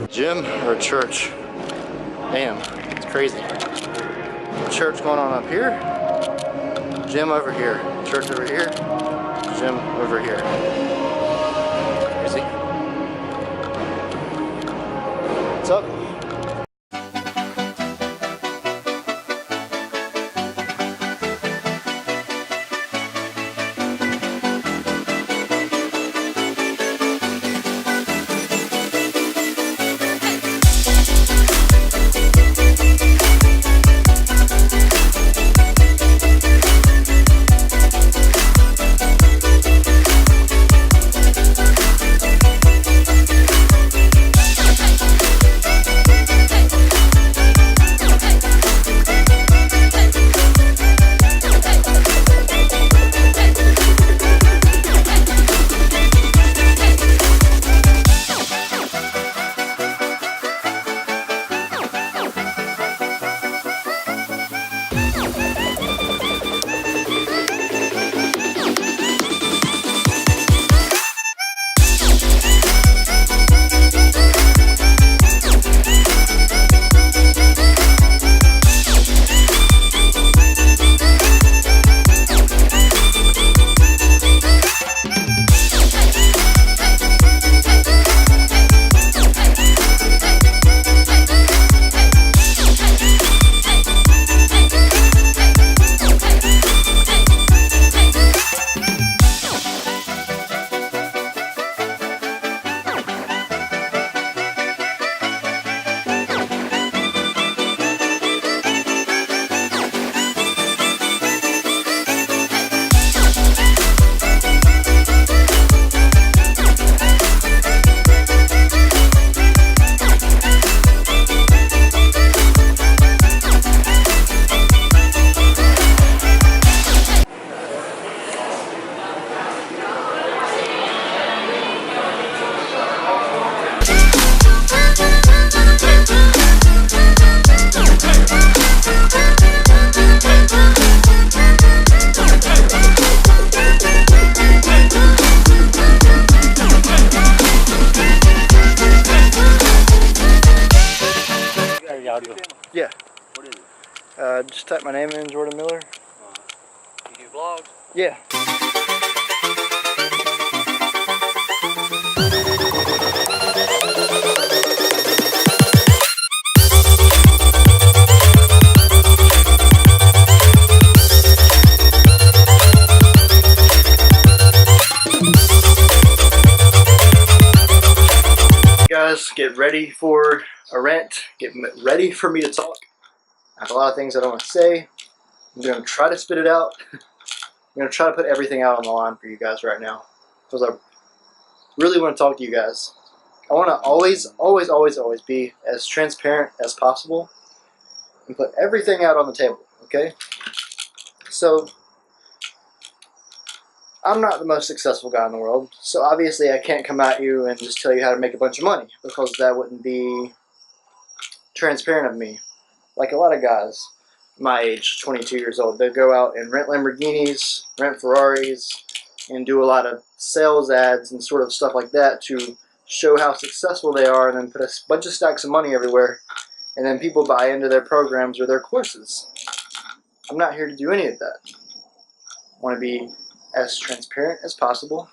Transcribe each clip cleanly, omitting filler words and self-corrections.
Gym or church? Damn, it's crazy. Church going on up here, gym over here, church over here, gym over here. Crazy. What's up? Yeah. What is it? Just type my name in, Jordan Miller. You do vlogs? Yeah. Guys, get ready for a rant. Get ready for me to talk. I have a lot of things I don't want to say. I'm going to try to spit it out. I'm going to try to put everything out on the line for you guys right now, because I really want to talk to you guys. I want to always be as transparent as possible and put everything out on the table, okay? So, I'm not the most successful guy in the world, so obviously I can't come at you and just tell you how to make a bunch of money, because that wouldn't be transparent of me. Like a lot of guys my age, 22 years old, they go out and rent Lamborghinis, rent Ferraris, and do a lot of sales ads and sort of stuff like that to show how successful they are, and then put a bunch of stacks of money everywhere, and then people buy into their programs or their courses. I'm not here to do any of that. I want to be as transparent as possible.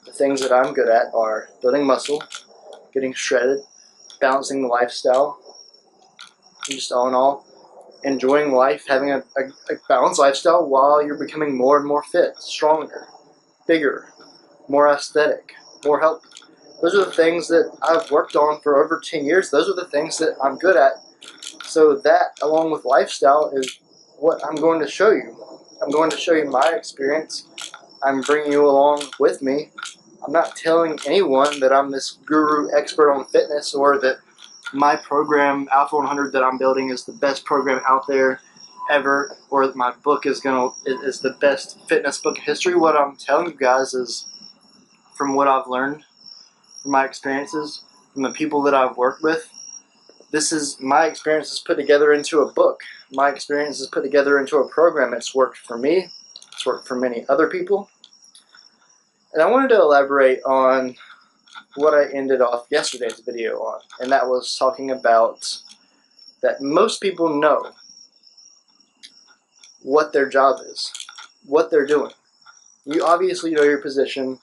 The things that I'm good at are building muscle, getting shredded, balancing the lifestyle, and just all in all, enjoying life, having a balanced lifestyle while you're becoming more and more fit, stronger, bigger, more aesthetic, more healthy. Those are the things that I've worked on for over 10 years. Those are the things that I'm good at. So that, along with lifestyle, is what I'm going to show you. I'm going to show you my experience. I'm bringing you along with me. I'm not telling anyone that I'm this guru expert on fitness, or that my program, ALPHA100, that I'm building is the best program out there ever, or that my book is the best fitness book in history. What I'm telling you guys is from what I've learned, from my experiences, from the people that I've worked with. This is my experiences put together into a book. My experiences put together into a program. It's worked for me. It's worked for many other people. And I wanted to elaborate on what I ended off yesterday's video on, and that was talking about that most people know what their job is, what they're doing. You obviously know your position,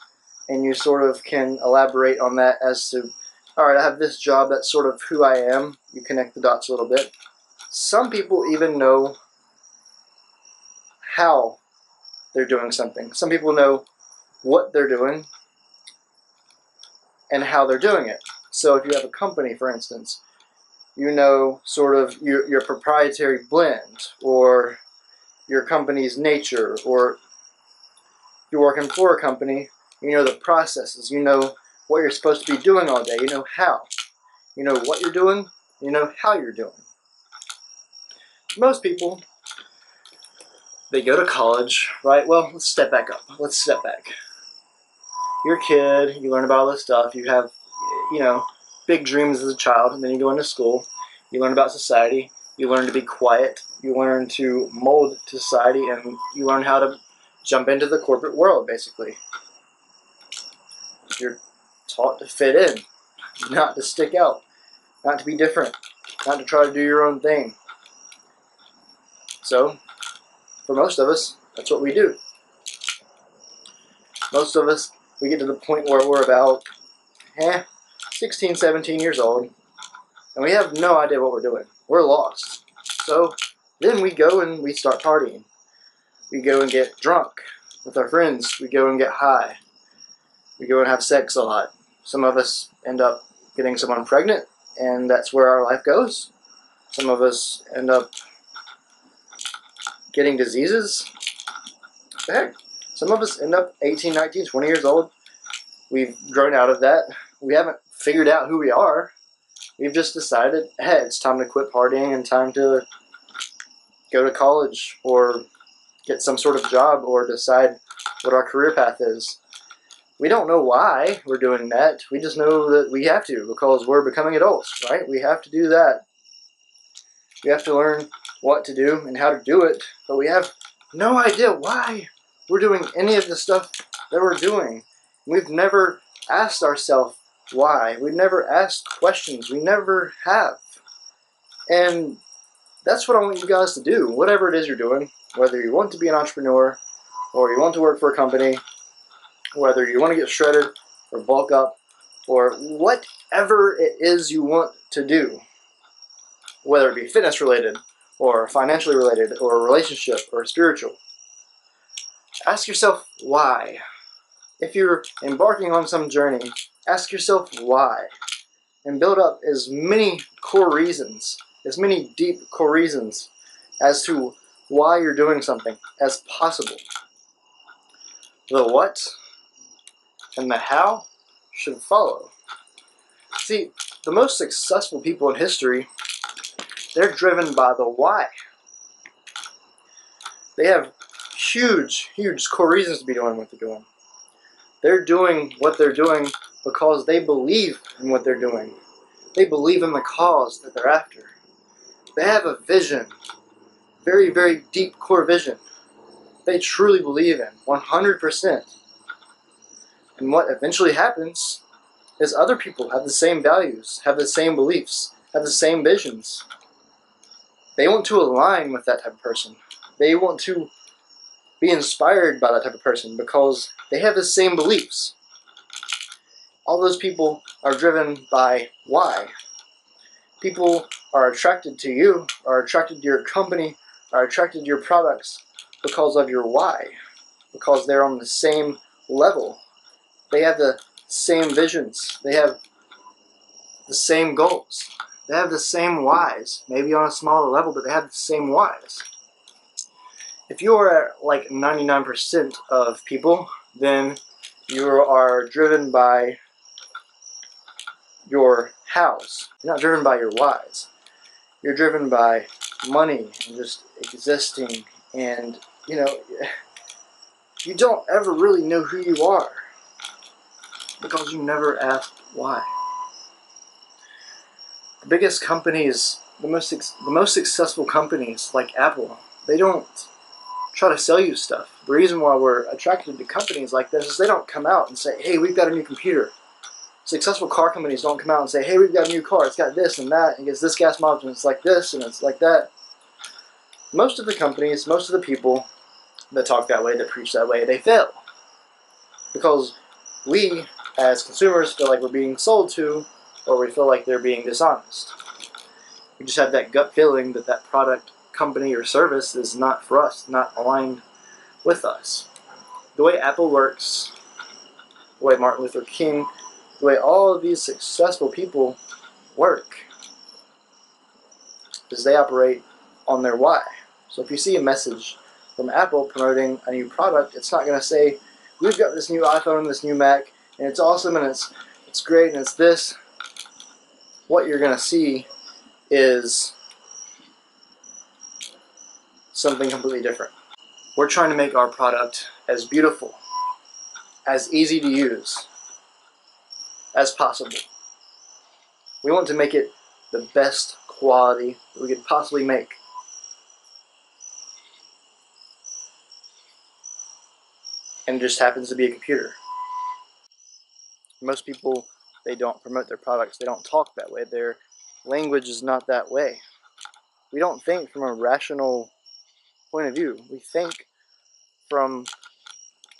and you sort of can elaborate on that as to, alright, I have this job, that's sort of who I am. You connect the dots a little bit. Some people even know how they're doing something. Some people know what they're doing and how they're doing it. So if you have a company, for instance, you know sort of your proprietary blend, or your company's nature, or you're working for a company, you know the processes, you know what you're supposed to be doing all day, you know how. You know what you're doing, you know how you're doing. Most people, they go to college, right? Well, let's step back up. Let's step back. You're a kid, you learn about all this stuff, you have, you know, big dreams as a child, and then you go into school, you learn about society, you learn to be quiet, you learn to mold to society, and you learn how to jump into the corporate world, basically. You're taught to fit in, not to stick out, not to be different, not to try to do your own thing. So, for most of us, that's what we do. Most of us, we get to the point where we're about 16, 17 years old, and we have no idea what we're doing. We're lost. So then we go and we start partying. We go and get drunk with our friends. We go and get high. We go and have sex a lot. Some of us end up getting someone pregnant, and that's where our life goes. Some of us end up getting diseases. Heck, some of us end up 18, 19, 20 years old. We've grown out of that. We haven't figured out who we are. We've just decided, hey, it's time to quit partying and time to go to college or get some sort of job or decide what our career path is. We don't know why we're doing that. We just know that we have to because we're becoming adults, right? We have to do that. We have to learn what to do and how to do it, but we have no idea why we're doing any of the stuff that we're doing. We've never asked ourselves why. We've never asked questions. We never have. And that's what I want you guys to do. Whatever it is you're doing, whether you want to be an entrepreneur or you want to work for a company, whether you want to get shredded or bulk up or whatever it is you want to do, whether it be fitness related or financially related or relationship or spiritual, ask yourself why. If you're embarking on some journey, ask yourself why, and build up as many core reasons, as many deep core reasons as to why you're doing something as possible. The what and the how should follow. See, the most successful people in history, they're driven by the why. They have huge, huge core reasons to be doing what they're doing. They're doing what they're doing because they believe in what they're doing. They believe in the cause that they're after. They have a vision, very, very deep core vision. They truly believe in, 100%. And what eventually happens is other people have the same values, have the same beliefs, have the same visions. They want to align with that type of person. They want to be inspired by that type of person because they have the same beliefs. All those people are driven by why. People are attracted to you, are attracted to your company, are attracted to your products because of your why. Because they're on the same level. They have the same visions. They have the same goals. They have the same whys. Maybe on a smaller level, but they have the same whys. If you are at like 99% of people, then you are driven by your hows. You're not driven by your whys. You're driven by money and just existing, and you don't ever really know who you are because you never asked why. The biggest companies, the most successful companies like Apple, they don't try to sell you stuff. The reason why we're attracted to companies like this is they don't come out and say, hey, we've got a new computer. Successful car companies don't come out and say, hey, we've got a new car, it's got this and that, and it gets this gas mileage, and it's like this, and it's like that. Most of the companies, most of the people that talk that way, that preach that way, they fail. Because we, as consumers, feel like we're being sold to, or we feel like they're being dishonest. We just have that gut feeling that that product, company, or service is not for us, not aligned with us. The way Apple works, the way Martin Luther King, the way all of these successful people work, is they operate on their why. So if you see a message from Apple promoting a new product, it's not going to say, we've got this new iPhone, this new Mac, and it's awesome, and it's great, and it's this. What you're going to see is something completely different. We're trying to make our product as beautiful, as easy to use as possible. We want to make it the best quality that we could possibly make. And it just happens to be a computer. Most people, they don't promote their products, they don't talk that way, their language is not that way. We don't think from a rational point of view. We think from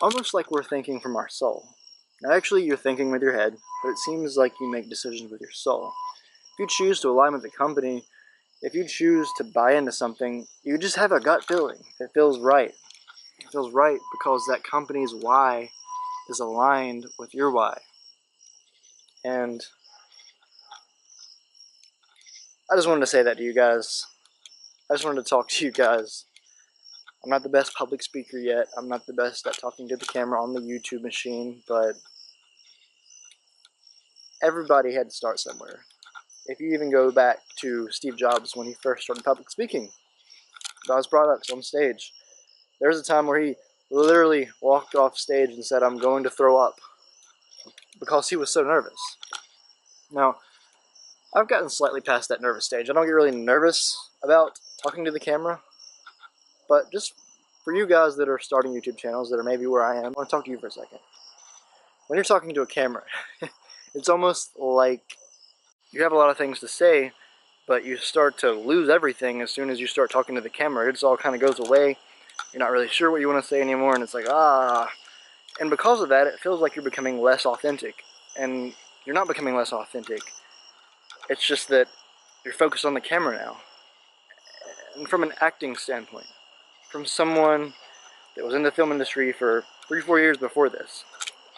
almost like we're thinking from our soul. Now actually you're thinking with your head, but it seems like you make decisions with your soul. If you choose to align with the company, if you choose to buy into something, you just have a gut feeling. It feels right. It feels right because that company's why is aligned with your why. And I just wanted to say that to you guys. I just wanted to talk to you guys. I'm not the best public speaker yet. I'm not the best at talking to the camera on the YouTube machine, but everybody had to start somewhere. If you even go back to Steve Jobs when he first started public speaking about his products on stage, there was a time where he literally walked off stage and said, I'm going to throw up, because he was so nervous. Now, I've gotten slightly past that nervous stage. I don't get really nervous about talking to the camera, but just for you guys that are starting YouTube channels that are maybe where I am, I want to talk to you for a second. When you're talking to a camera, it's almost like you have a lot of things to say, but you start to lose everything as soon as you start talking to the camera. It just all kind of goes away. You're not really sure what you want to say anymore, and it's like, And because of that, it feels like you're becoming less authentic. And you're not becoming less authentic. It's just that you're focused on the camera now. And from an acting standpoint, from someone that was in the film industry for 3-4 years before this,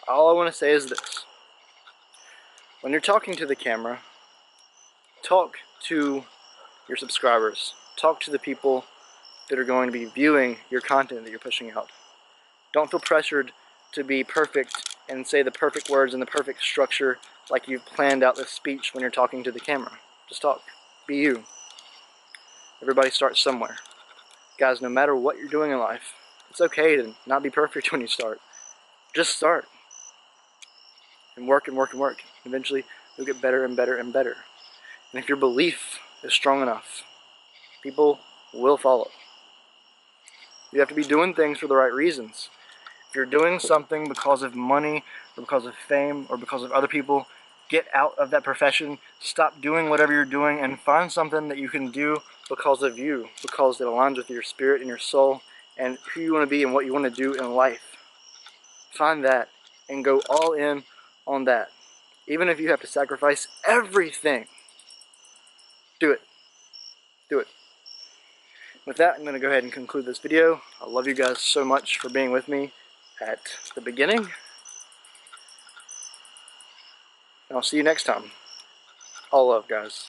all I want to say is this. When you're talking to the camera, talk to your subscribers. Talk to the people that are going to be viewing your content that you're pushing out. Don't feel pressured to be perfect and say the perfect words and the perfect structure like you've planned out this speech when you're talking to the camera. Just talk. Be you. Everybody starts somewhere. Guys, no matter what you're doing in life, it's okay to not be perfect when you start. Just start. And work and work and work. Eventually, you'll get better and better and better. And if your belief is strong enough, people will follow. You have to be doing things for the right reasons. If you're doing something because of money, or because of fame, or because of other people, get out of that profession. Stop doing whatever you're doing and find something that you can do because of you, because it aligns with your spirit and your soul and who you want to be and what you want to do in life. Find that and go all in on that. Even if you have to sacrifice everything, do it. Do it. With that, I'm going to go ahead and conclude this video. I love you guys so much for being with me at the beginning. And I'll see you next time. All love, guys.